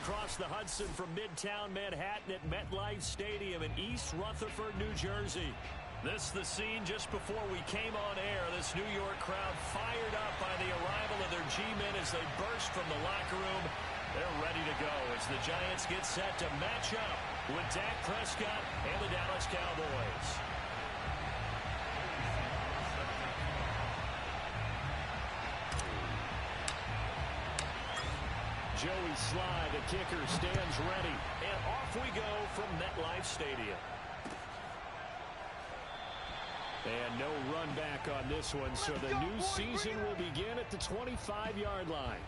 across the Hudson from Midtown Manhattan at MetLife Stadium in East Rutherford, New Jersey. This the scene just before we came on air. This New York crowd fired up by the arrival of their G-men as they burst from the locker room. They're ready to go as the Giants get set to match up with Dak Prescott and the Dallas Cowboys. Joey Sly, the kicker, stands ready. And off we go from MetLife Stadium. And no run back on this one, so the new season will begin at the 25-yard line.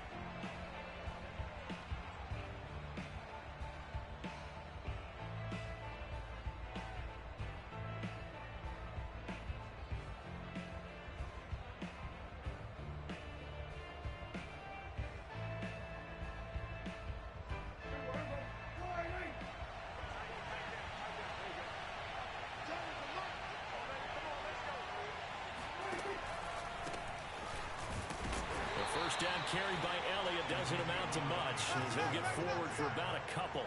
Down carry by Elliott doesn't amount to much as he'll get forward for about a couple.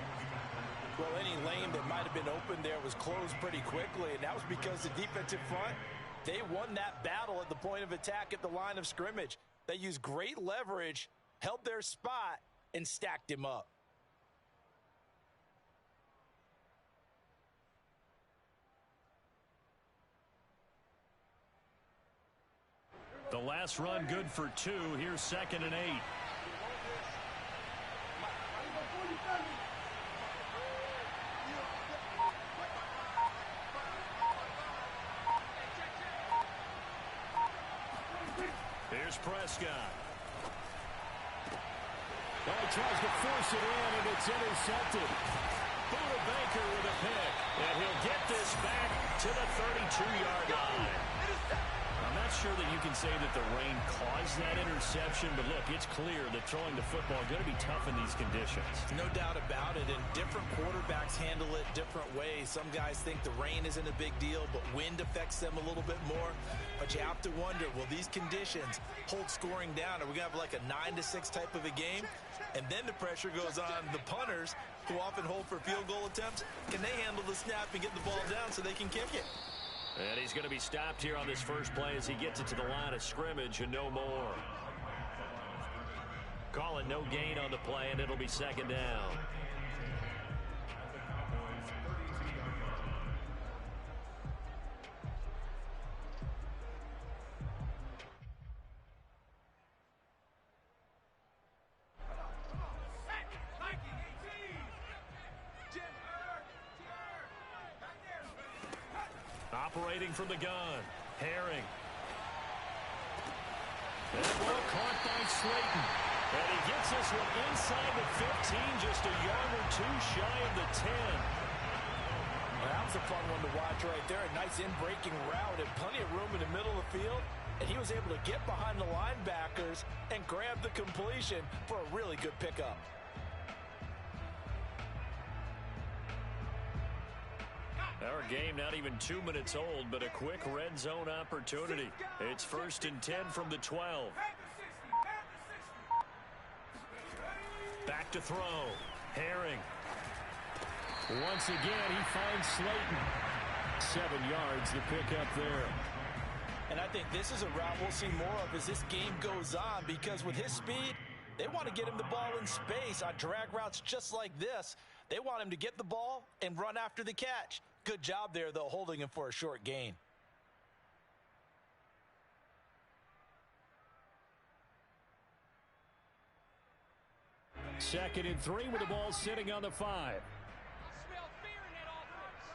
Well, any lane that might have been open there was closed pretty quickly, and that was because the defensive front, they won that battle at the point of attack at the line of scrimmage. They used great leverage, held their spot, and stacked him up. The last run good for 2. Here's 2nd and 8. Here's Prescott. Well, he tries to force it in, and it's intercepted. Buda Baker with a pick, and he'll get this back to the 32-yard line. I'm not sure that you can say that the rain caused that interception, but look, it's clear that throwing the football is going to be tough in these conditions. No doubt about it, and different quarterbacks handle it different ways. Some guys think the rain isn't a big deal, but wind affects them a little bit more. But you have to wonder, will these conditions hold scoring down? Are we going to have like a 9-6 type of a game? And then the pressure goes on the punters, who often hold for field goal attempts. Can they handle the snap and get the ball down so they can kick it? And he's going to be stopped here on this first play as he gets it to the line of scrimmage and no more. Calling no gain on the play, and it'll be 2nd down. Operating from the gun, Herring. That ball caught by Slayton. And he gets this one inside the 15, just a yard or 2 shy of the 10. Well, that was a fun one to watch right there. A nice in-breaking route and plenty of room in the middle of the field. And he was able to get behind the linebackers and grab the completion for a really good pickup. Our game not even 2 minutes old, but a quick red zone opportunity. It's 1st and 10 from the 12. Back to throw. Herring. Once again, he finds Slayton. 7 yards, the pickup there. And I think this is a route we'll see more of as this game goes on, because with his speed, they want to get him the ball in space on drag routes just like this. They want him to get the ball and run after the catch. Good job there, though, holding him for a short gain. Second and 3 with the ball sitting on the 5. I smell fear in that offense.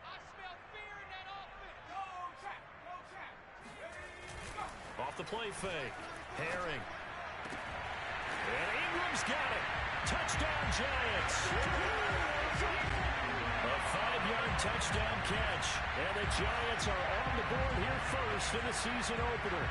I smell fear in that offense. Go, Jack. Go, Jack. Off the play fake. Herring. And Ingram's got it. Touchdown, Giants. A 5-yard touchdown catch. And the Giants are on the board here first in the season opener.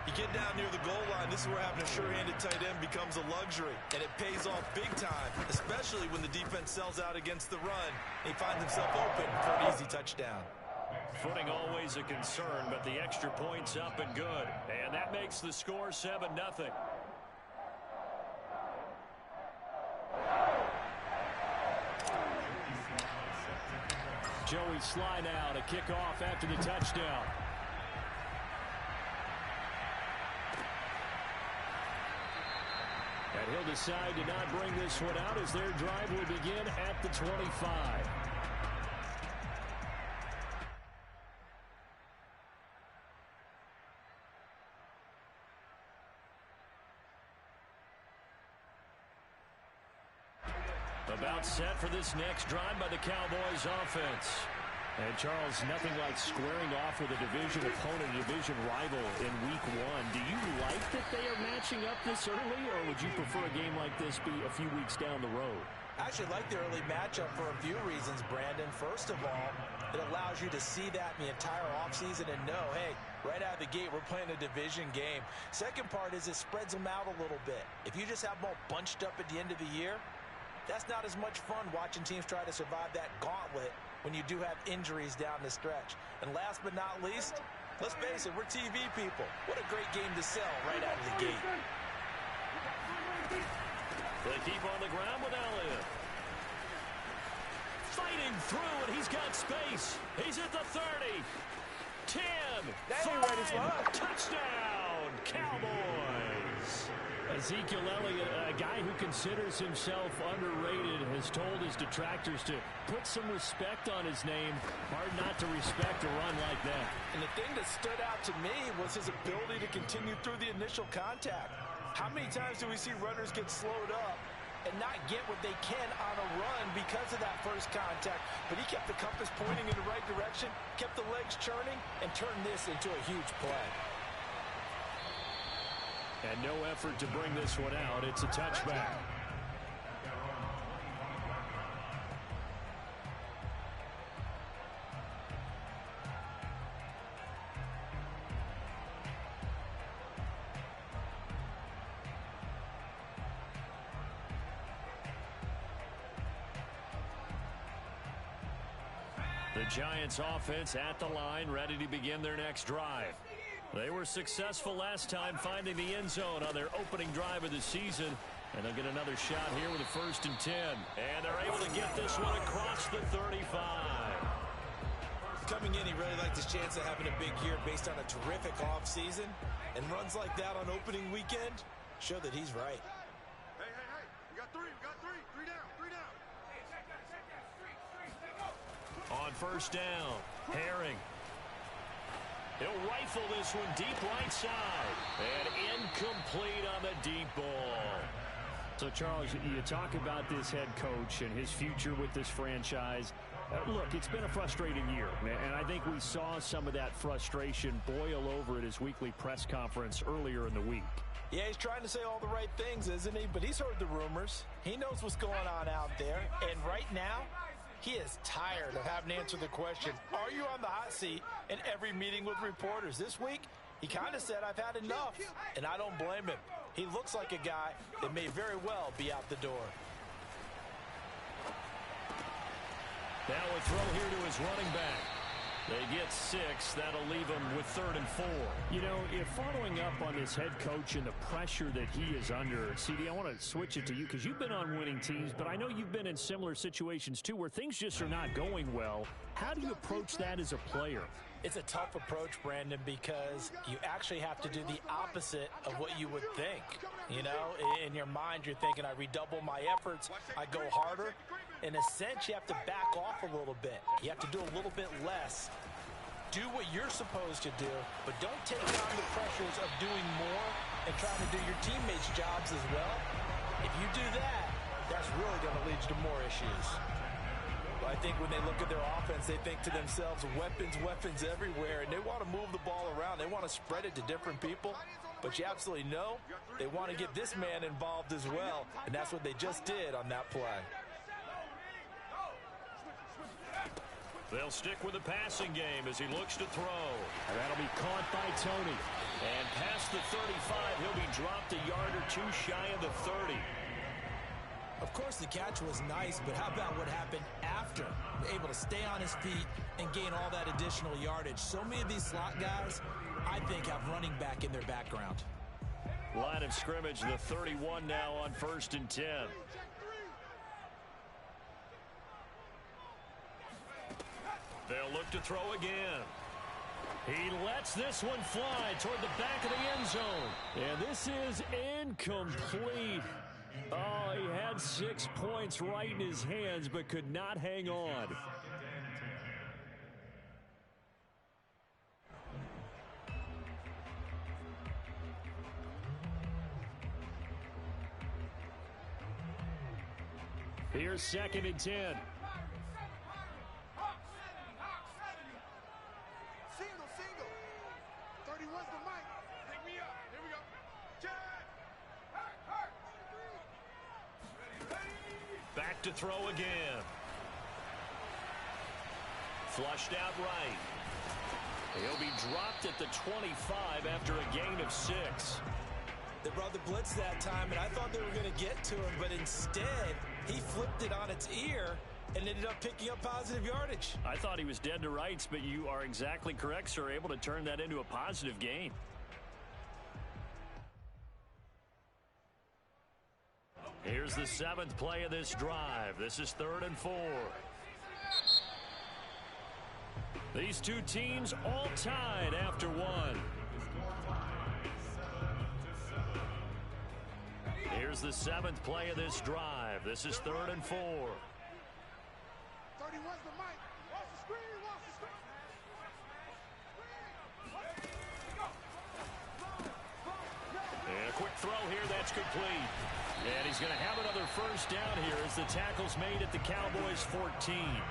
You get down near the goal line, this is where having a sure-handed tight end becomes a luxury. And it pays off big time, especially when the defense sells out against the run. He finds himself open for an easy touchdown. Footing always a concern, but the extra point's up and good. And that makes the score 7-0. Joey Sly now to kick off after the touchdown. And he'll decide to not bring this one out as their drive will begin at the 25. About set for this next drive by the Cowboys offense. And, Charles, nothing like squaring off with a division opponent, a division rival in Week 1. Do you like that they are matching up this early, or would you prefer a game like this be a few weeks down the road? I actually like the early matchup for a few reasons, Brandon. First of all, it allows you to see that in the entire offseason and know, hey, right out of the gate, we're playing a division game. Second part is it spreads them out a little bit. If you just have them all bunched up at the end of the year, that's not as much fun watching teams try to survive that gauntlet when you do have injuries down the stretch. And last but not least, let's face it, we're TV people. What a great game to sell right out of the gate. They keep on the ground with Elliott. Fighting through, and he's got space. He's at the 30. 10. 5. Touchdown, Cowboys. Ezekiel Elliott, a guy who considers himself underrated, has told his detractors to put some respect on his name. Hard not to respect a run like that. And the thing that stood out to me was his ability to continue through the initial contact. How many times do we see runners get slowed up and not get what they can on a run because of that first contact? But he kept the compass pointing in the right direction, kept the legs churning, and turned this into a huge play. And no effort to bring this one out. It's a touchback. The Giants offense at the line, ready to begin their next drive. They were successful last time finding the end zone on their opening drive of the season. And they'll get another shot here with a 1st and 10. And they're able to get this one across the 35. Coming in, he really liked his chance of having a big year based on a terrific offseason. And runs like that on opening weekend show that he's right. Hey, we got three. Three down. On 1st down, Herring. He'll rifle this one deep right side. And incomplete on the deep ball. So, Charles, you talk about this head coach and his future with this franchise. Look, it's been a frustrating year, and I think we saw some of that frustration boil over at his weekly press conference earlier in the week. Yeah, he's trying to say all the right things, isn't he? But he's heard the rumors. He knows what's going on out there. And right now, he is tired of having to answer the question, are you on the hot seat in every meeting with reporters? This week, he kind of said, I've had enough, and I don't blame him. He looks like a guy that may very well be out the door. Now a throw here to his running back. They get 6. That'll leave him with 3rd and 4. You know, if following up on this head coach and the pressure that he is under, CD, I want to switch it to you because you've been on winning teams, but I know you've been in similar situations too where things just are not going well. How do you approach that as a player? It's a tough approach, Brandon, because you actually have to do the opposite of what you would think. You know, in your mind, you're thinking, I redouble my efforts, I go harder. In a sense, you have to back off a little bit. You have to do a little bit less. Do what you're supposed to do, but don't take on the pressures of doing more and trying to do your teammates' jobs as well. If you do that, that's really going to lead you to more issues. I think when they look at their offense, they think to themselves, weapons everywhere, and they want to move the ball around. They want to spread it to different people, but you absolutely know they want to get this man involved as well, and that's what they just did on that play. They'll stick with the passing game as he looks to throw. And that'll be caught by Tony. And past the 35, he'll be dropped a yard or two shy of the 30. Of course, the catch was nice, but how about what happened after? Able to stay on his feet and gain all that additional yardage. So many of these slot guys, I think, have running back in their background. Line of scrimmage, the 31 now on 1st and 10. They'll look to throw again. He lets this one fly toward the back of the end zone. And this is incomplete. Oh, he had 6 points right in his hands, but could not hang on. Here's 2nd and 10. Single, single. 31's the mic. Pick me up. Here we go. Jack. Back to throw again. Flushed out right. He'll be dropped at the 25 after a gain of 6. They brought the blitz that time, and I thought they were going to get to him, but instead, he flipped it on its ear and ended up picking up positive yardage. I thought he was dead to rights, but you are exactly correct, sir. Able to turn that into a positive gain. Here's the 7th play of this drive. This is 3rd and 4. These two teams all tied after 1. Here's the 7th play of this drive. This is 3rd and 4. 31's the mic. Watch the screen. Watch the screen. And a quick throw here. That's complete. And he's going to have another first down here as the tackle's made at the Cowboys' 14.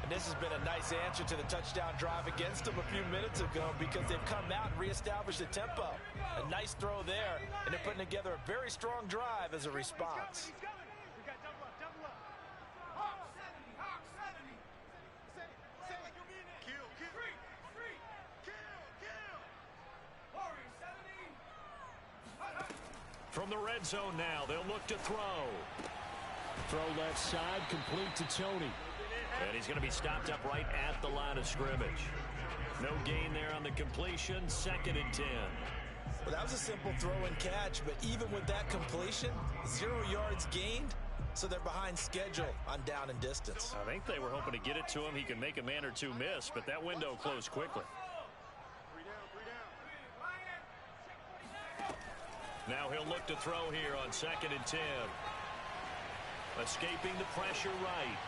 And this has been a nice answer to the touchdown drive against them a few minutes ago because they've come out and reestablished the tempo. A nice throw there, and they're putting together a very strong drive as a response. He's coming. We got double up, double up. Hawk 70, Hawk 70. Say it. Kill, kill. Free. Kill. Warrior 70. From the red zone now, they'll look to throw. Throw left side, complete to Tony. And he's going to be stopped up right at the line of scrimmage. No gain there on the completion. 2nd and 10. Well, that was a simple throw and catch, but even with that completion, 0 yards gained, so they're behind schedule on down and distance. I think they were hoping to get it to him. He could make a man or two miss, but that window closed quickly. 3 down. Now he'll look to throw here on 2nd and 10. Escaping the pressure right.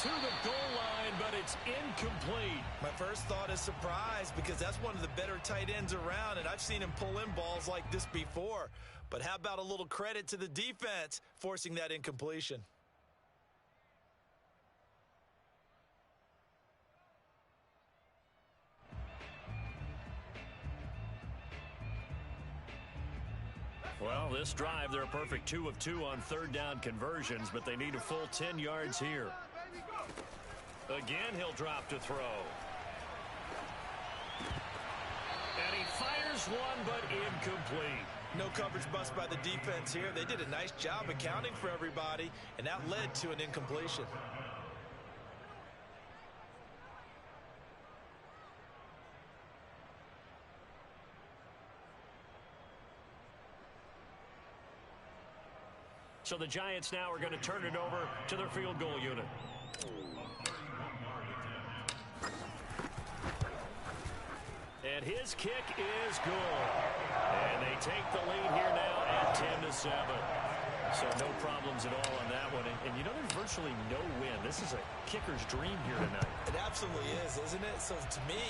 To the goal line, but it's incomplete. My first thought is surprise because that's one of the better tight ends around, and I've seen him pull in balls like this before. But how about a little credit to the defense forcing that incompletion? Well, this drive, they're a perfect 2 of 2 on 3rd down conversions, but they need a full 10 yards here. Again, he'll drop to throw. And he fires one, but incomplete. No coverage bust by the defense here. They did a nice job accounting for everybody, and that led to an incompletion. So the Giants now are going to turn it over to their field goal unit. And his kick is good. And they take the lead here now at 10-7. So no problems at all on that one. And you know, there's virtually no win. This is a kicker's dream here tonight. It absolutely is, isn't it? So to me,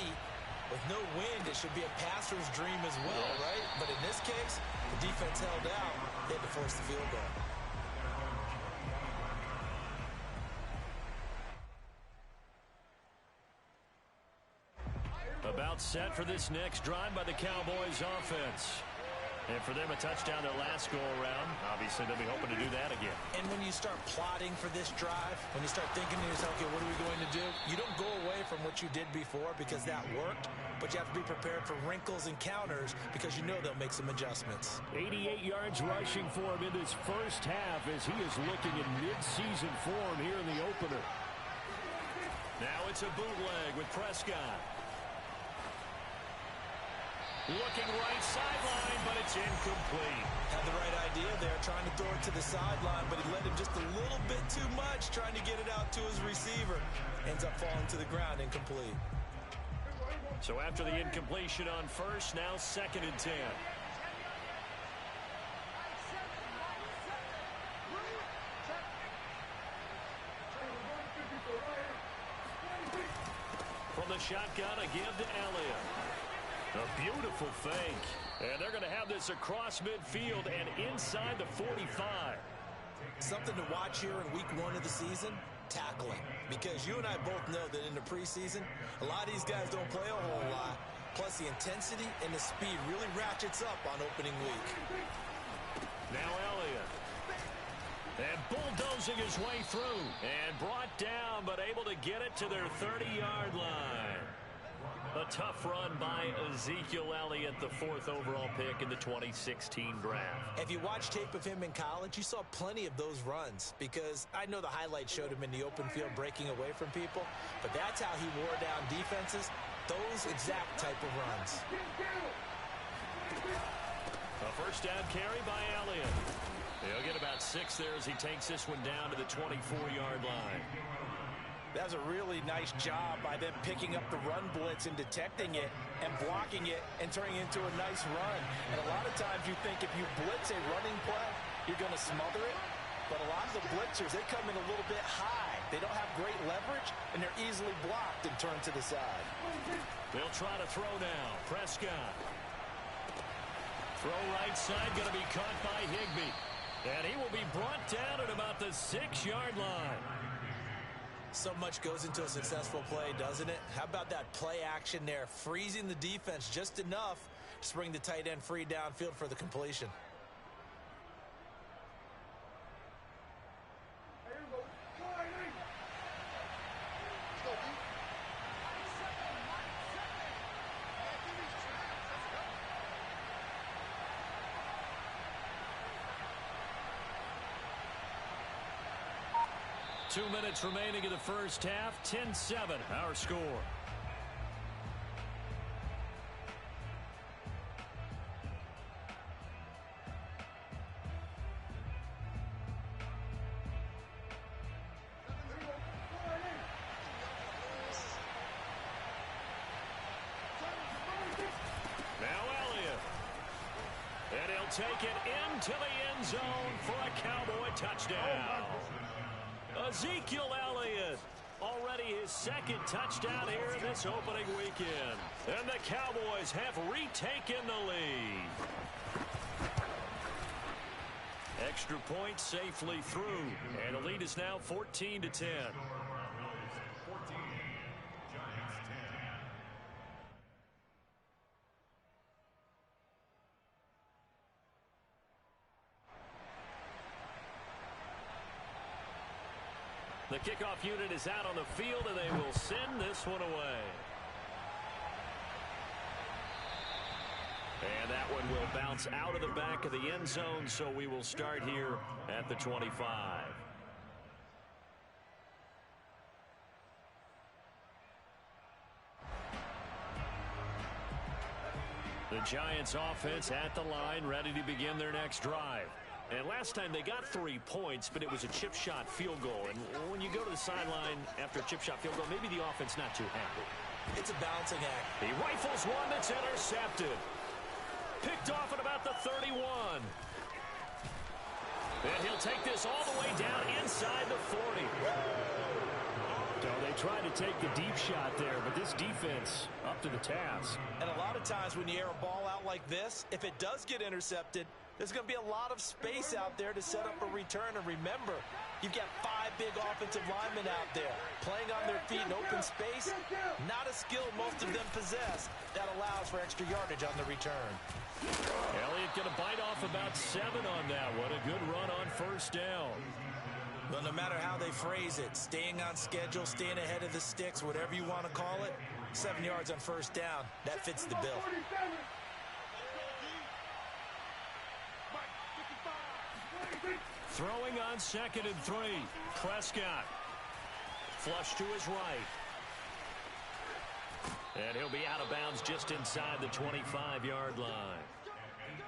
with no wind, it should be a passer's dream as well, right? But in this case, the defense held out. They had to force the field goal. About set for this next drive by the Cowboys offense. And for them, a touchdown their last go-around. Obviously, they'll be hoping to do that again. And when you start plotting for this drive, when you start thinking to yourself, okay, what are we going to do? You don't go away from what you did before because that worked, but you have to be prepared for wrinkles and counters because you know they'll make some adjustments. 88 yards rushing for him in this first half as he is looking in mid-season form here in the opener. Now it's a bootleg with Prescott. Looking right sideline, but it's It's incomplete. Had the right idea there, trying to throw it to the sideline, but he let him just a little bit too much, trying to get it out to his receiver. Ends up falling to the ground, incomplete. So after the incompletion on first, now 2nd and 10. From the shotgun, a give to Elliott. A beautiful fake. And they're going to have this across midfield and inside the 45. Something to watch here in week 1 of the season, tackling. Because you and I both know that in the preseason, a lot of these guys don't play a whole lot. Plus, the intensity and the speed really ratchets up on opening week. Now Elliott. And bulldozing his way through. And brought down, but able to get it to their 30-yard line. A tough run by Ezekiel Elliott, the 4th overall pick in the 2016 draft. If you watched tape of him in college, you saw plenty of those runs, because I know the highlights showed him in the open field breaking away from people, but that's how he wore down defenses, those exact type of runs. A first down carry by Elliott. He'll get about 6 there as he takes this one down to the 24-yard line. That was a really nice job by them picking up the run blitz and detecting it and blocking it and turning it into a nice run. And a lot of times you think if you blitz a running play, you're going to smother it. But a lot of the blitzers, they come in a little bit high. They don't have great leverage, and they're easily blocked and turned to the side. They'll try to throw now. Prescott. Throw right side, going to be caught by Higbee. And he will be brought down at about the 6-yard line. So much goes into a successful play, doesn't it? How about that play action there, freezing the defense just enough to bring the tight end free downfield for the completion. Two minutes remaining in the first half. 10-7, our score. Now Elliott. And he'll take it into the end zone for a Cowboy touchdown. Ezekiel Elliott, already his 2nd touchdown here in this opening weekend. And the Cowboys have retaken the lead. Extra point safely through. And the lead is now 14-10. The kickoff unit is out on the field, and they will send this one away. And that one will bounce out of the back of the end zone, so we will start here at the 25. The Giants offense at the line, ready to begin their next drive. And last time they got 3 points, but it was a chip shot field goal. And when you go to the sideline after a chip shot field goal, maybe the offense not too happy. It's a balancing act. He rifles one that's intercepted. Picked off at about the 31. And he'll take this all the way down inside the 40. So they tried to take the deep shot there, but this defense up to the task. And a lot of times when you air a ball out like this, if it does get intercepted, there's going to be a lot of space out there to set up a return. And remember, you've got 5 big offensive linemen out there playing on their feet in open space. Not a skill most of them possess that allows for extra yardage on the return. Elliott going to bite off about 7 on that. What a good run on first down. Well, no matter how they phrase it, staying on schedule, staying ahead of the sticks, whatever you want to call it, 7 yards on first down, that fits the bill. Throwing on 2nd and 3. Prescott. Flush to his right. And he'll be out of bounds just inside the 25-yard line.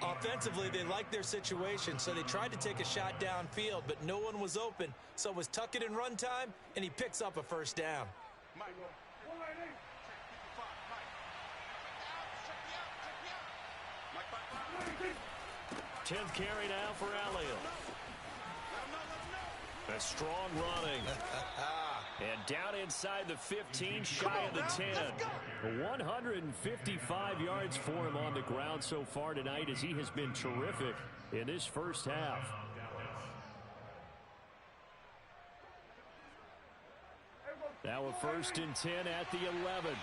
On Offensively, they liked their situation, so they tried to take a shot downfield, but no one was open. So it was tuck it in run time, and he picks up a first down. Mike, 10th carry now for Elliott. A strong running. And down inside the 15, shy of the 10. 155 yards for him on the ground so far tonight, as he has been terrific in this first half. Now a 1st and 10 at the 11.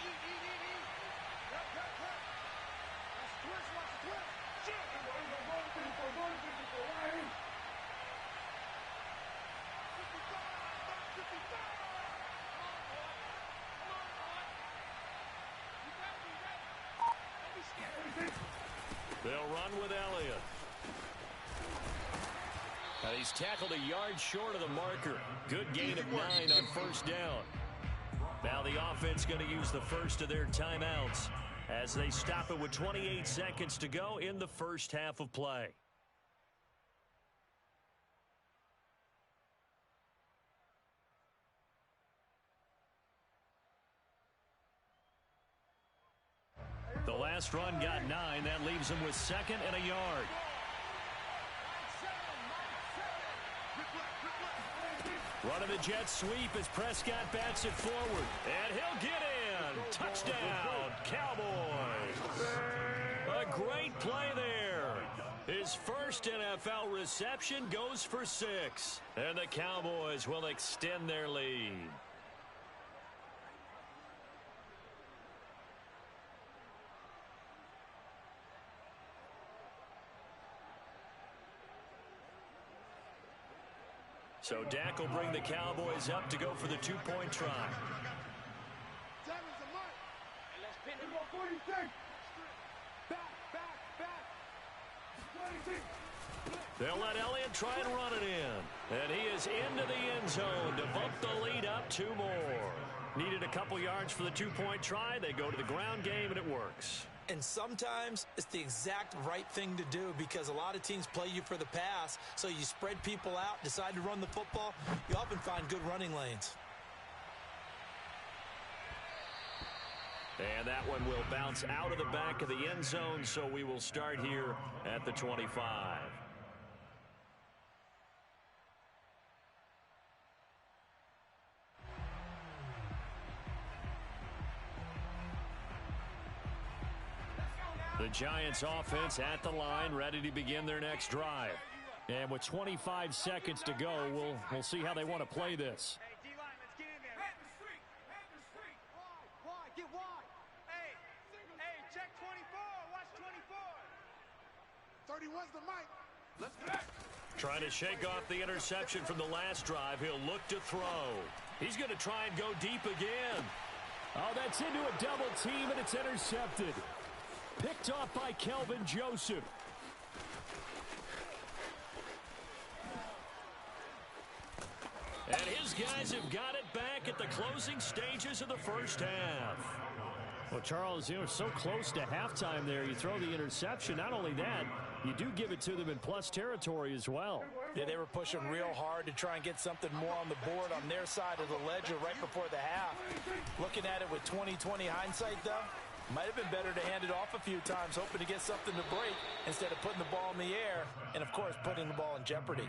They'll run with Elliott. And he's tackled a yard short of the marker. Good gain of 9 on 1st down. Now the offense going to use the first of their timeouts as they stop it with 28 seconds to go in the first half of play. The last run got 9. That leaves him with 2nd and a yard. Running the jet sweep as Prescott bats it forward. And he'll get in. Touchdown, Cowboys. A great play there. His first NFL reception goes for 6. And the Cowboys will extend their lead. So Dak will bring the Cowboys up to go for the 2-point try. They'll let Elliott try and run it in. And he is into the end zone to bump the lead up 2 more. Needed a couple yards for the 2-point try. They go to the ground game, and it works. And sometimes it's the exact right thing to do, because a lot of teams play you for the pass, so you spread people out, decide to run the football. You often find good running lanes. And that one will bounce out of the back of the end zone, so we will start here at the 25. The Giants offense at the line, ready to begin their next drive. And with 25 seconds to go, we'll see how they want to play this. Hey, D-line, let's get in there. Head the street. Head the street. Wide, get wide. Hey, check 24. Watch 24. 31's the mic. Let's go. Trying to shake off the interception from the last drive. He'll look to throw. He's going to try and go deep again. Oh, that's into a double team, and it's intercepted. Picked off by Kelvin Joseph. And his guys have got it back at the closing stages of the first half. Well, Charles, you know, so close to halftime there. You throw the interception. Not only that, you do give it to them in plus territory as well. Yeah, they were pushing real hard to try and get something more on the board on their side of the ledger right before the half. Looking at it with 20/20 hindsight, though, might have been better to hand it off a few times, hoping to get something to break instead of putting the ball in the air and, of course, putting the ball in jeopardy.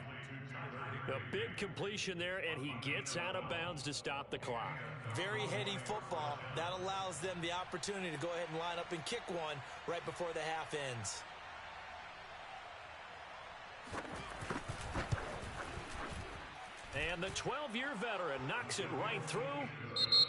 A big completion there, and he gets out of bounds to stop the clock. Very heady football. That allows them the opportunity to go ahead and line up and kick one right before the half ends. And the 12-year veteran knocks it right through.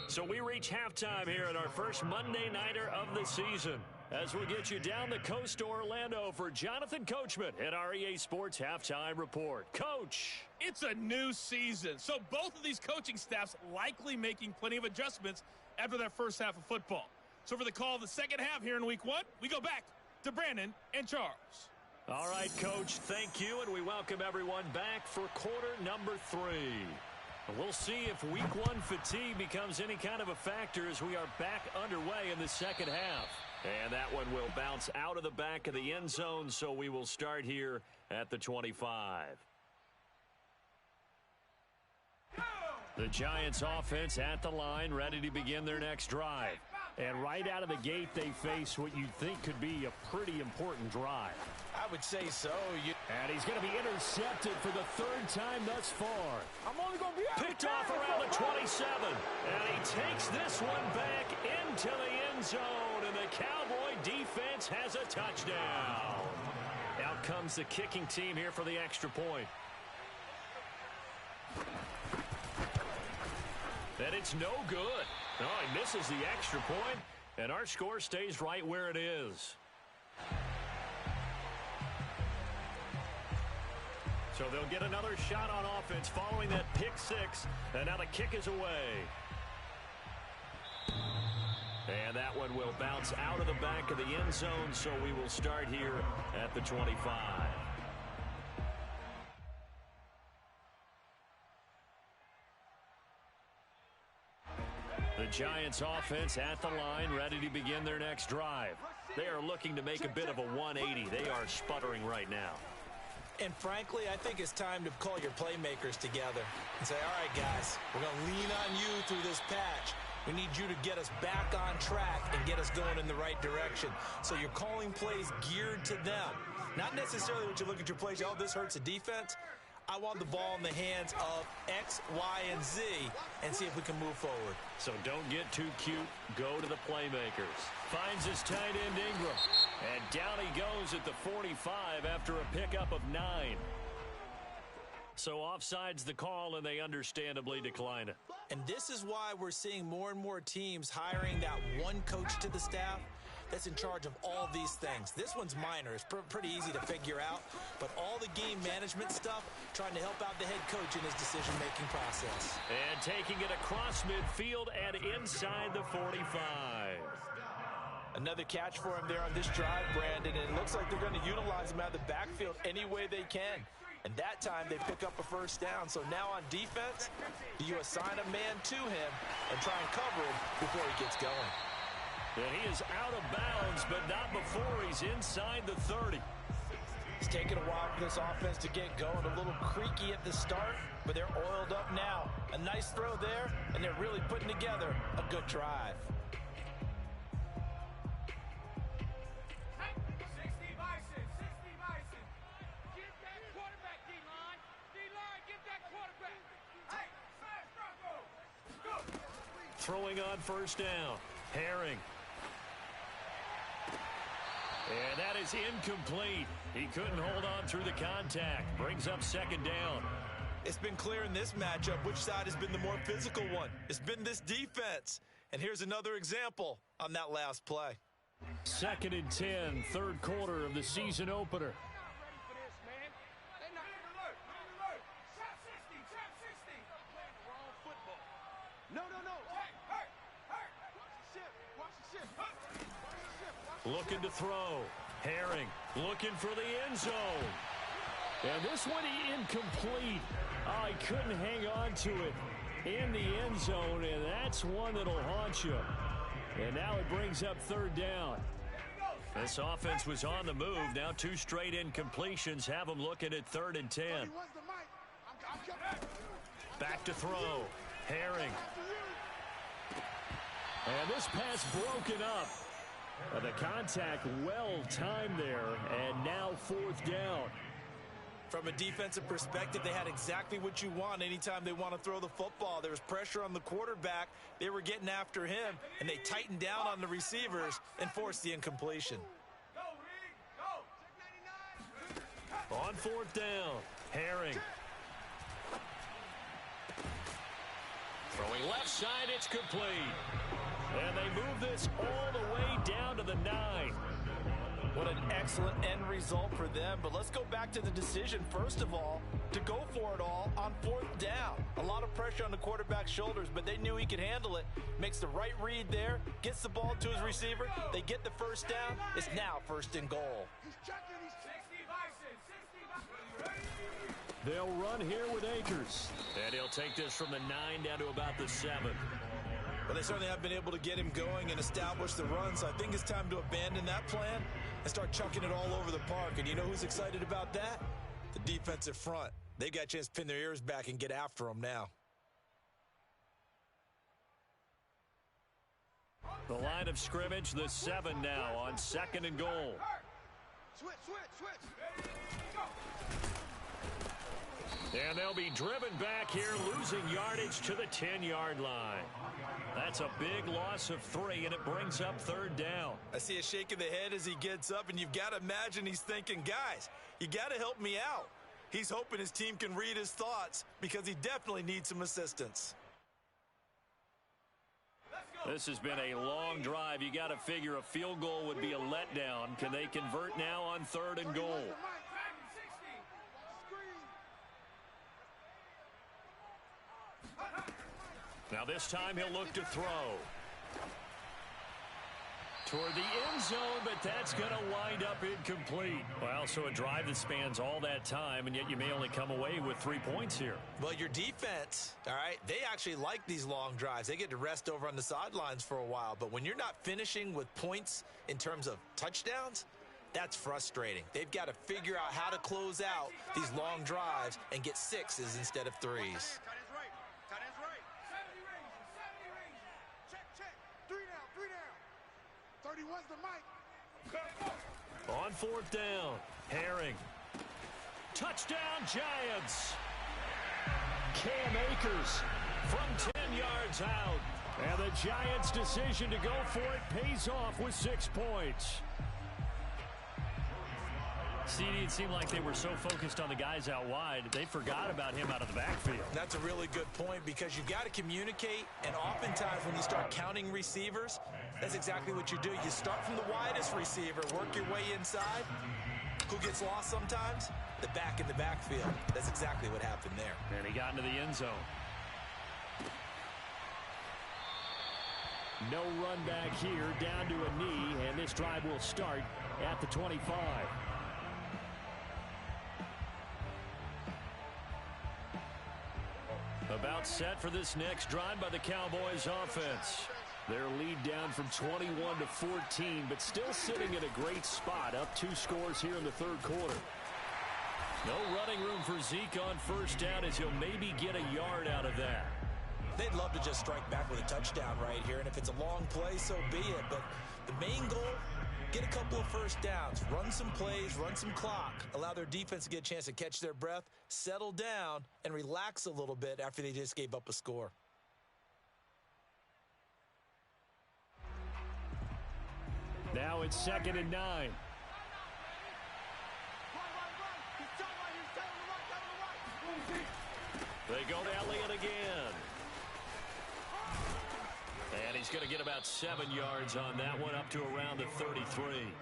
So we reach halftime here at our first Monday Nighter of the season, as we get you down the coast to Orlando for Jonathan Coachman at our EA Sports Halftime Report. Coach. It's a new season, so both of these coaching staffs likely making plenty of adjustments after that first half of football. So for the call of the second half here in week 1, we go back to Brandon and Charles. All right, Coach, thank you, and we welcome everyone back for quarter number 3. We'll see if week 1 fatigue becomes any kind of a factor as we are back underway in the second half. And that one will bounce out of the back of the end zone, so we will start here at the 25. The Giants offense at the line, ready to begin their next drive. And right out of the gate, they face what you'd think could be a pretty important drive. I would say so. And he's going to be intercepted for the third time thus far. I'm only going to be picked off around the 27. And he takes this one back into the end zone. And the Cowboy defense has a touchdown. Out comes the kicking team here for the extra point. And it's no good. No, he misses the extra point, and our score stays right where it is. So they'll get another shot on offense following that pick six, and now the kick is away. And that one will bounce out of the back of the end zone, so we will start here at the 25. The Giants offense at the line, ready to begin their next drive. They are looking to make a bit of a 180. They are sputtering right now. And frankly, I think it's time to call your playmakers together and say, all right, guys, we're going to lean on you through this patch. We need you to get us back on track and get us going in the right direction. So you're calling plays geared to them. Not necessarily what you look at your plays, oh, this hurts the defense. I want the ball in the hands of X, Y, and Z and see if we can move forward. So don't get too cute. Go to the playmakers. Finds his tight end Ingram. And down he goes at the 45 after a pickup of 9. So offside's the call, and they understandably decline it. And this is why we're seeing more and more teams hiring that one coach to the staff that's in charge of all these things. This one's minor. It's pretty easy to figure out. But all the game management stuff, trying to help out the head coach in his decision-making process. And taking it across midfield and inside the 45. Another catch for him there on this drive, Brandon. And it looks like they're going to utilize him out of the backfield any way they can. And that time they pick up a first down. So now on defense, you assign a man to him and try and cover him before he gets going. And he is out of bounds, but not before he's inside the 30. It's taken a while for this offense to get going. A little creaky at the start, but they're oiled up now. A nice throw there, and they're really putting together a good drive. 60 Bison, 60 Bison. Give that quarterback, D-line. D-line, give that quarterback. Hey, smash Bronco. Go. Throwing on first down. Herring. And that is incomplete. He couldn't hold on through the contact. Brings up second down. It's been clear in this matchup which side has been the more physical one. It's been this defense. And here's another example on that last play. 2nd and 10, third quarter of the season opener. Ready for this, man. They not alert. Trap 60, trap 60. Playing the wrong football. No. Hurt. Watch the ship. Watch the ship. Looking to throw. Herring looking for the end zone. And this one incomplete. Oh, he couldn't hang on to it in the end zone, and that's one that'll haunt you. And now it brings up third down. This offense was on the move. Now 2 straight incompletions have them looking at 3rd and 10. Back to throw. Herring. And this pass broken up. The contact well timed there, and now 4th down. From a defensive perspective, they had exactly what you want anytime they want to throw the football. There was pressure on the quarterback. They were getting after him, and they tightened down on the receivers and forced the incompletion. Go, Reed. Go. On 4th down, Herring. Throwing left side, it's complete. And they move this all the way down to the 9. What an excellent end result for them. But let's go back to the decision, first of all, to go for it all on 4th down. A lot of pressure on the quarterback's shoulders, but they knew he could handle it. Makes the right read there, gets the ball to his receiver. They get the first down. It's now 1st and goal. 60 Bison, 60 Bison. They'll run here with Akers. And he'll take this from the 9 down to about the 7. Well, they certainly have been able to get him going and establish the run, so I think it's time to abandon that plan and start chucking it all over the park. And you know who's excited about that? The defensive front. They've got a chance to pin their ears back and get after them now. The line of scrimmage, the 7 now on 2nd and goal. Switch. And they'll be driven back here, losing yardage to the 10-yard line. That's a big loss of 3, and it brings up 3rd down. I see a shake of the head as he gets up, and you've got to imagine he's thinking, guys, you got to help me out. He's hoping his team can read his thoughts because he definitely needs some assistance. This has been a long drive. You got to figure a field goal would be a letdown. Can they convert now on 3rd and goal? Now this time he'll look to throw. Toward the end zone, but that's going to wind up incomplete. Well, so a drive that spans all that time, and yet you may only come away with 3 points here. Well, your defense, all right, they actually like these long drives. They get to rest over on the sidelines for a while. But when you're not finishing with points in terms of touchdowns, that's frustrating. They've got to figure out how to close out these long drives and get 6s instead of 3s. Tight end's right. 70 range. Check. 3 down. 31's the mic. On 4th down, Herring. Touchdown, Giants. Cam Akers from 10 yards out. And the Giants' decision to go for it pays off with 6 points. CD, it seemed like they were so focused on the guys out wide, they forgot about him out of the backfield. That's a really good point because you've got to communicate, and oftentimes when you start counting receivers, that's exactly what you do. You start from the widest receiver, work your way inside. Who gets lost sometimes? The back in the backfield. That's exactly what happened there. And he got into the end zone. No run back here, down to a knee, and this drive will start at the 25. About set for this next drive by the Cowboys offense. Their lead down from 21 to 14, but still sitting in a great spot, up 2 scores here in the 3rd quarter. No running room for Zeke on 1st down as he'll maybe get a yard out of that. They'd love to just strike back with a touchdown right here, and if it's a long play, so be it. But the main goal, get a couple of 1st downs, run some plays, run some clock, allow their defense to get a chance to catch their breath, settle down, and relax a little bit after they just gave up a score. Now it's 2nd and 9. They go to Elliott again. And he's going to get about 7 yards on that one, up to around the 33.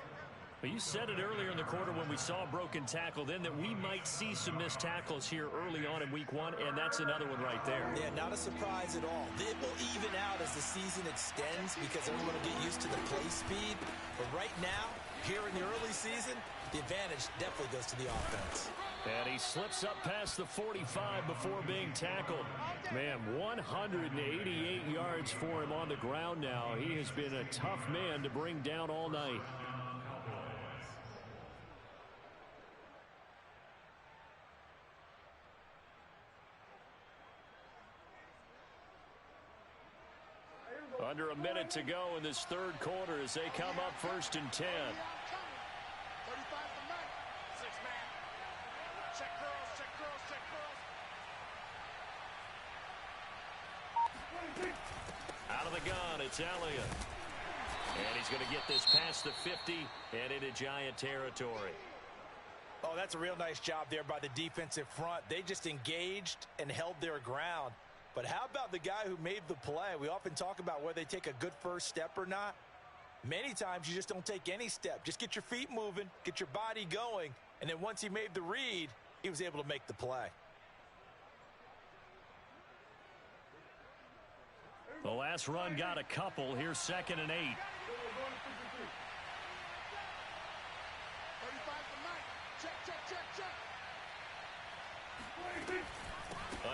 But you said it earlier in the quarter when we saw a broken tackle then that we might see some missed tackles here early on in week 1, and that's another one right there. Yeah, not a surprise at all. It will even out as the season extends because everyone will get used to the play speed. But right now, here in the early season, the advantage definitely goes to the offense. And he slips up past the 45 before being tackled. Man, 188 yards for him on the ground now. He has been a tough man to bring down all night. Under a minute to go in this 3rd quarter as they come up 1st and 10. 35 the mic. 6-man. Check girls. Out of the gun, it's Elliott. And he's going to get this past the 50 and into Giant territory. Oh, that's a real nice job there by the defensive front. They just engaged and held their ground. But how about the guy who made the play? We often talk about whether they take a good first step or not. Many times you just don't take any step. Just get your feet moving, get your body going, and then once he made the read, he was able to make the play. The last run got a couple. Here's 2nd and 8. 35 the mic. Check.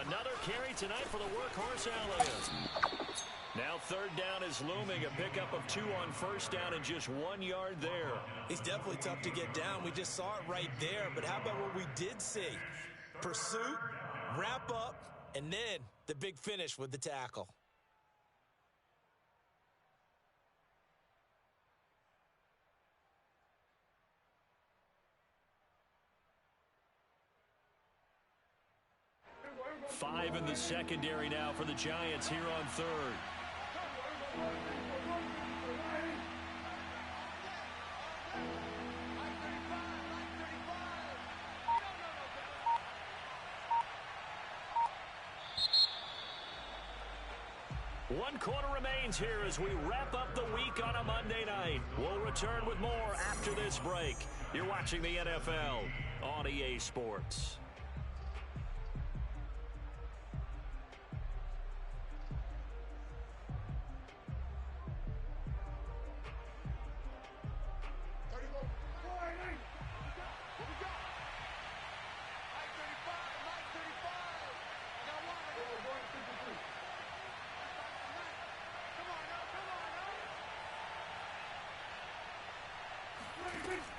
Another carry tonight for the workhorse Elliott. Now third down is looming. A pickup of 2 on first down and just 1 yard there. He's definitely tough to get down. We just saw it right there. But how about what we did see? Pursuit, wrap up, and then the big finish with the tackle. Five in the secondary now for the Giants here on third. One quarter remains here as we wrap up the week on a Monday night. We'll return with more after this break. You're watching the NFL on EA Sports.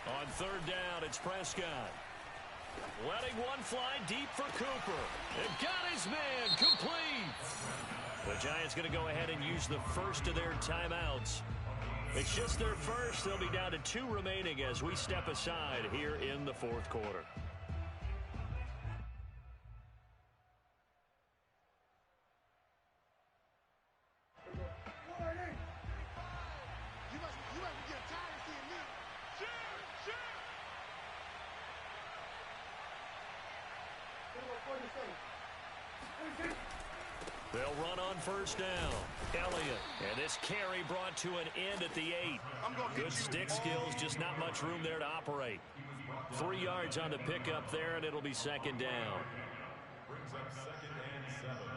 On third down, it's Prescott. Letting one fly deep for Cooper. It got his man complete. The Giants going to go ahead and use the first of their timeouts. It's just their first. They'll be down to 2 remaining as we step aside here in the fourth quarter. They'll run on first down. Elliott. And this carry brought to an end at the 8. Good stick skills, just not much room there to operate. 3 yards on the pickup there, and it'll be second down. Brings up second and 7.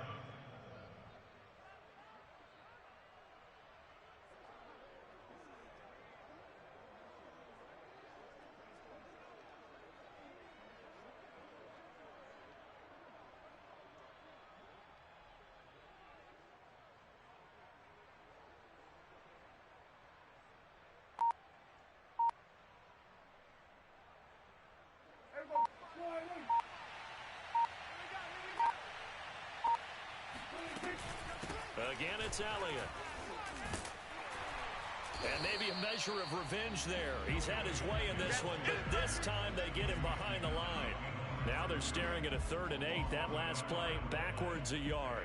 Again, it's Elliott. And maybe a measure of revenge there. He's had his way in this one, but this time they get him behind the line. Now they're staring at a 3rd and 8. That last play backwards a yard.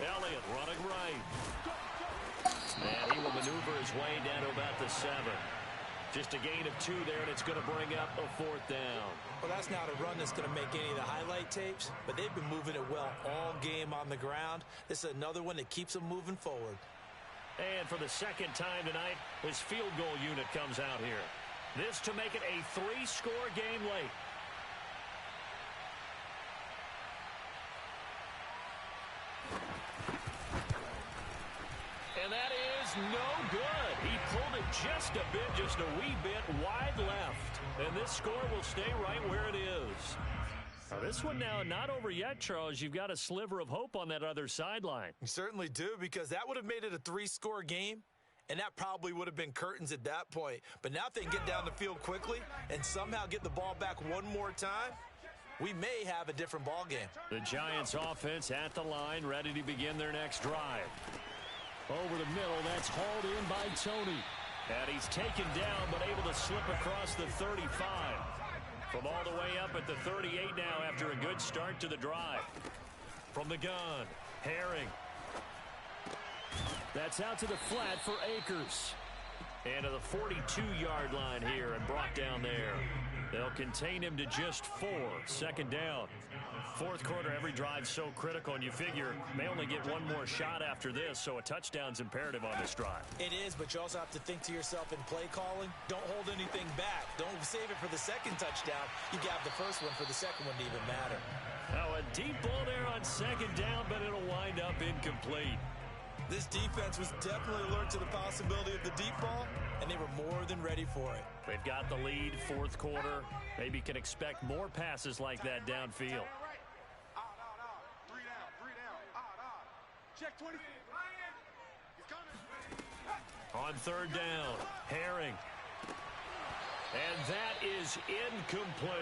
Elliott running right. And he will maneuver his way down to about the 7. Just a gain of 2 there, and it's going to bring up a 4th down. Well, that's not a run that's going to make any of the highlight tapes, but they've been moving it well all game on the ground. This is another one that keeps them moving forward. And for the second time tonight, his field goal unit comes out here. This to make it a 3-score game late. And that is no good. He pulled it just a wee bit wide left. And this score will stay right where it is. Now this one now not over yet, Charles. You've got a sliver of hope on that other sideline. You certainly do, because that would have made it a 3-score game, and that probably would have been curtains at that point. But now if they can get down the field quickly and somehow get the ball back one more time, we may have a different ball game. The Giants offense at the line, ready to begin their next drive. Over the middle, that's hauled in by Tony. And he's taken down, but able to slip across the 35. From all the way up at the 38 now after a good start to the drive. From the gun, Herring. That's out to the flat for Akers. And to the 42-yard line here and brought down there. They'll contain him to just 4. Second down. Fourth quarter, every drive so critical, and you figure may only get one more shot after this, so a touchdown's imperative on this drive. It is, but you also have to think to yourself in play calling, don't hold anything back. Don't save it for the second touchdown. You got the first one for the second one to even matter. Now a deep ball there on second down, but it'll wind up incomplete. This defense was definitely alert to the possibility of the deep ball, and they were more than ready for it. They've got the lead, fourth quarter. Maybe can expect more passes like that downfield. Check 20. He's coming. On third down, Herring. And that is incomplete.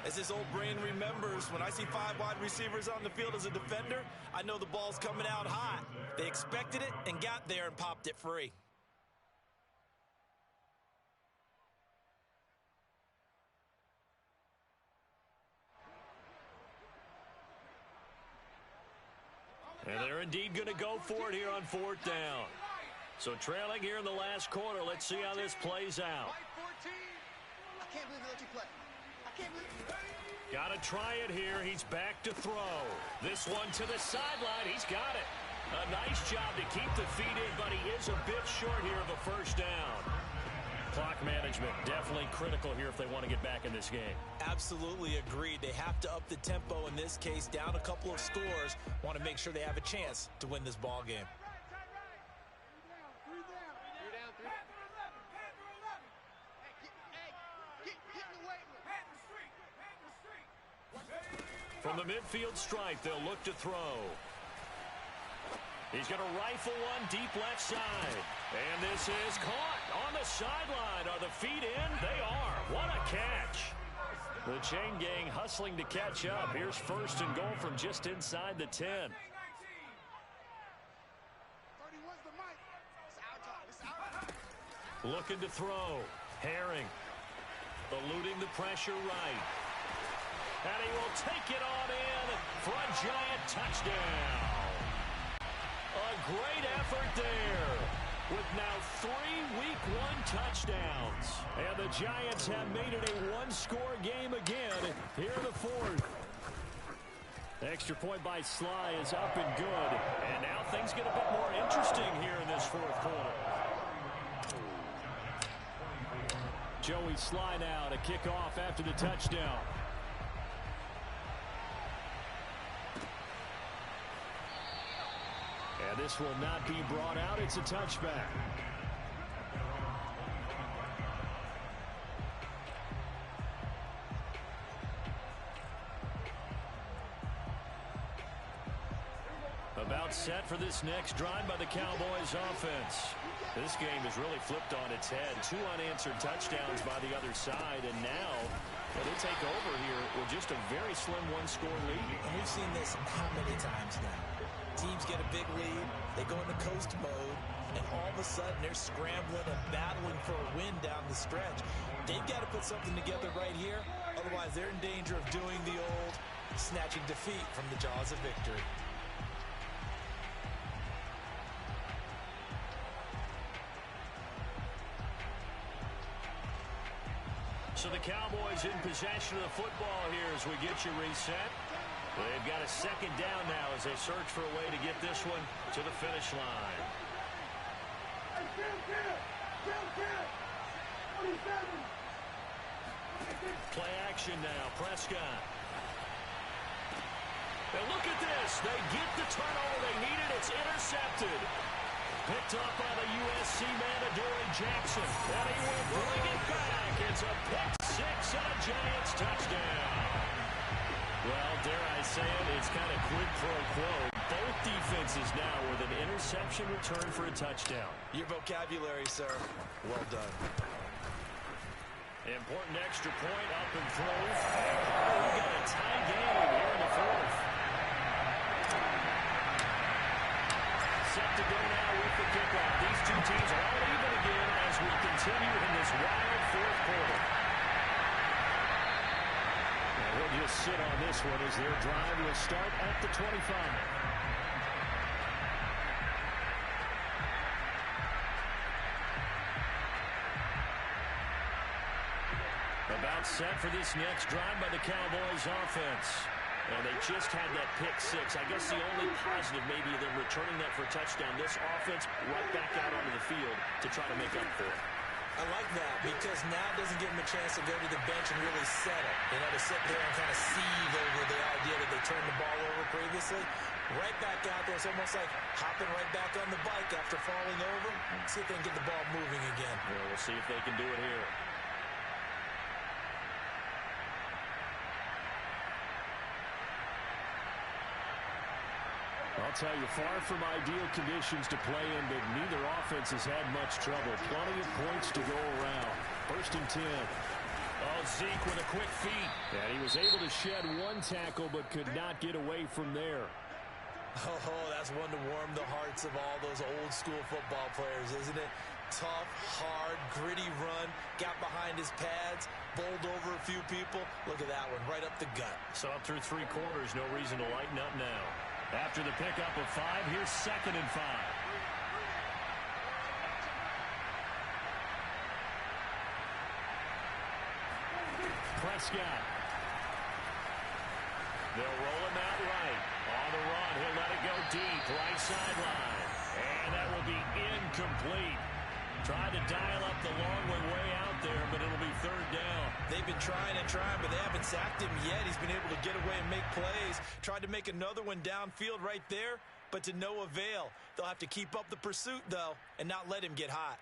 As this old brain remembers, when I see 5 wide receivers on the field as a defender, I know the ball's coming out hot. They expected it and got there and popped it free. And they're indeed going to go for it here on fourth down. So trailing here in the last quarter. Let's see how this plays out. I can't believe they let you play. I can't believe. Got to try it here. He's back to throw. This one to the sideline. He's got it. A nice job to keep the feet in, but he is a bit short here of a first down. Clock management definitely critical here if they want to get back in this game. Absolutely agreed. They have to up the tempo in this case, down a couple of scores. Want to make sure they have a chance to win this ball game. From the midfield stripe, they'll look to throw. He's going to rifle one deep left side. And this is caught on the sideline. Are the feet in? They are. What a catch. The chain gang hustling to catch up. Here's first and goal from just inside the 10. Looking to throw. Herring. Eluding the pressure right. And he will take it on in for a giant touchdown. A great effort there with now 3 Week 1 touchdowns. And the Giants have made it a one-score game again here in the fourth. Extra point by Sly is up and good. And now things get a bit more interesting here in this fourth quarter. Joey Sly now to kick off after the touchdown. And this will not be brought out. It's a touchback. About set for this next drive by the Cowboys offense. This game has really flipped on its head. 2 unanswered touchdowns by the other side, and now they take over here with just a very slim one-score lead. And we've seen this how many times now? Teams get a big lead, they go into coast mode, and all of a sudden they're scrambling and battling for a win down the stretch. They've got to put something together right here, otherwise they're in danger of doing the old snatching defeat from the jaws of victory. So the Cowboys in possession of the football here as we get you reset. They've got a second down now as they search for a way to get this one to the finish line. Play action now. Prescott. And look at this. They get the turnover they needed. It's intercepted. Picked up by the USC man, Adoree Jackson. And he will bring it back. It's a pick six and a Giants touchdown. Well, dare I say it, it's kind of quid pro quo. Both defenses now with an interception return for a touchdown. Your vocabulary, sir. Well done. Important extra point up and through. We got a tie game here in the fourth. Set to go now with the kickoff. These two teams are all even again as we continue in this wild fourth quarter. And we'll just sit on this one as their drive will start at the 25. About set for this next drive by the Cowboys offense. And they just had that pick six. I guess the only positive maybe them returning that for a touchdown. This offense right back out onto the field to try to make up for it. I like that because now it doesn't give them a chance to go to the bench and really settle. To sit there and kind of seethe over the idea that they turned the ball over previously. Right back out there. It's almost like hopping right back on the bike after falling over. See if they can get the ball moving again. Yeah, we'll see if they can do it here. I'll tell you, far from ideal conditions to play in, but neither offense has had much trouble. Plenty of points to go around. 1st and 10. Oh, Zeke with a quick feed. And he was able to shed one tackle, but could not get away from there. Oh, that's one to warm the hearts of all those old school football players, isn't it? Tough, hard, gritty run. Got behind his pads. Bowled over a few people. Look at that one, right up the gut. So up through 3 quarters, no reason to lighten up now. After the pickup of 5, here's 2nd and 5. Prescott. They'll roll him out right. On the run, he'll let it go deep, right sideline. And that will be incomplete. Tried to dial up the long way out there, but it'll be 3rd down. They've been trying and trying, but they haven't sacked him yet. He's been able to get away and make plays. Tried to make another one downfield right there, but to no avail. They'll have to keep up the pursuit, though, and not let him get hot.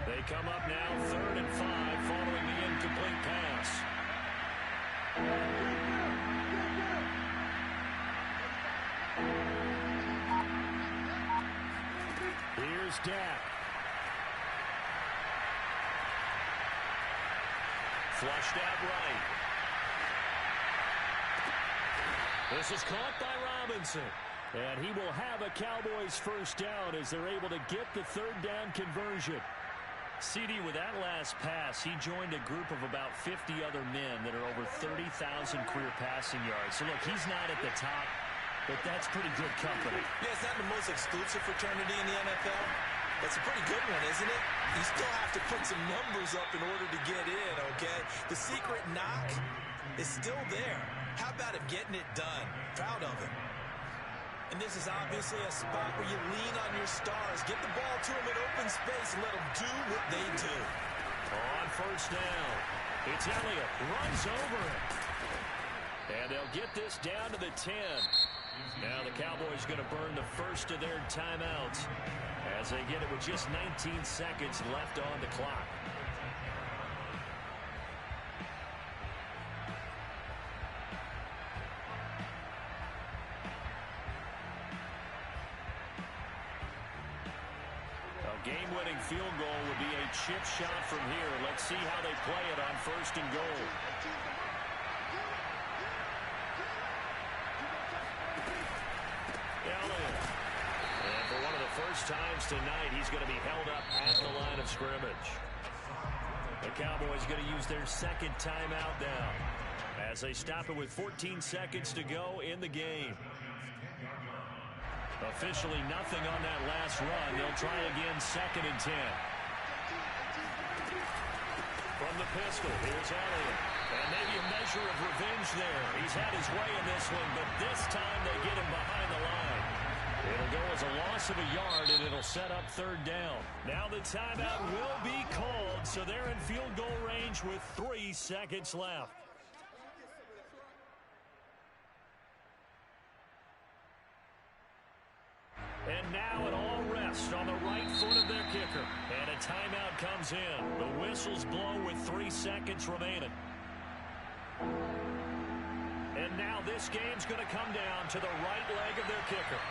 They come up now 3rd and 5 following the incomplete pass. Here's Dak. Flushed out right. This is caught by Robinson. And he will have a Cowboys 1st down as they're able to get the 3rd down conversion. CD, with that last pass, he joined a group of about 50 other men that are over 30,000 career passing yards. So, look, he's not at the top, but that's pretty good company. Yeah, it's not the most exclusive fraternity in the NFL. That's a pretty good one, isn't it? You still have to put some numbers up in order to get in, okay? The secret knock is still there. How about him getting it done? Proud of him. And this is obviously a spot where you lean on your stars. Get the ball to them in open space and let them do what they do. On 1st down, it's Elliott. Runs over it. And they'll get this down to the 10. Now the Cowboys going to burn the first of their timeouts as they get it with just 19 seconds left on the clock. Game-winning field goal would be a chip shot from here. Let's see how they play it on 1st and goal. Elliott. And for one of the first times tonight, he's going to be held up at the line of scrimmage. The Cowboys going to use their 2nd timeout now as they stop it with 14 seconds to go in the game. Officially nothing on that last run. They'll try again 2nd and 10. From the pistol, here's Elliott. And maybe a measure of revenge there. He's had his way in this one, but this time they get him behind the line. It'll go as a loss of a yard, and it'll set up 3rd down. Now the timeout will be called, so they're in field goal range with 3 seconds left. And now it all rests on the right foot of their kicker. And a timeout comes in. The whistles blow with 3 seconds remaining. And now this game's going to come down to the right leg of their kicker.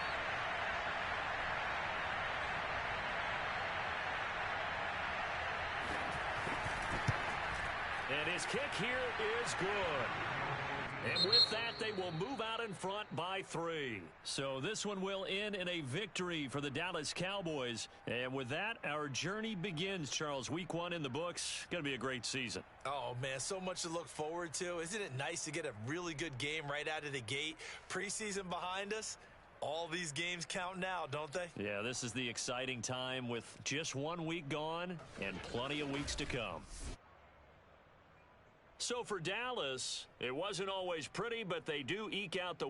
And his kick here is good. And with that, they will move out in front by 3. So this one will end in a victory for the Dallas Cowboys. And with that, our journey begins, Charles. Week 1 in the books. Going to be a great season. Oh, man, so much to look forward to. Isn't it nice to get a really good game right out of the gate? Preseason behind us. All these games count now, don't they? Yeah, this is the exciting time with just 1 week gone and plenty of weeks to come. So for Dallas, it wasn't always pretty, but they do eke out the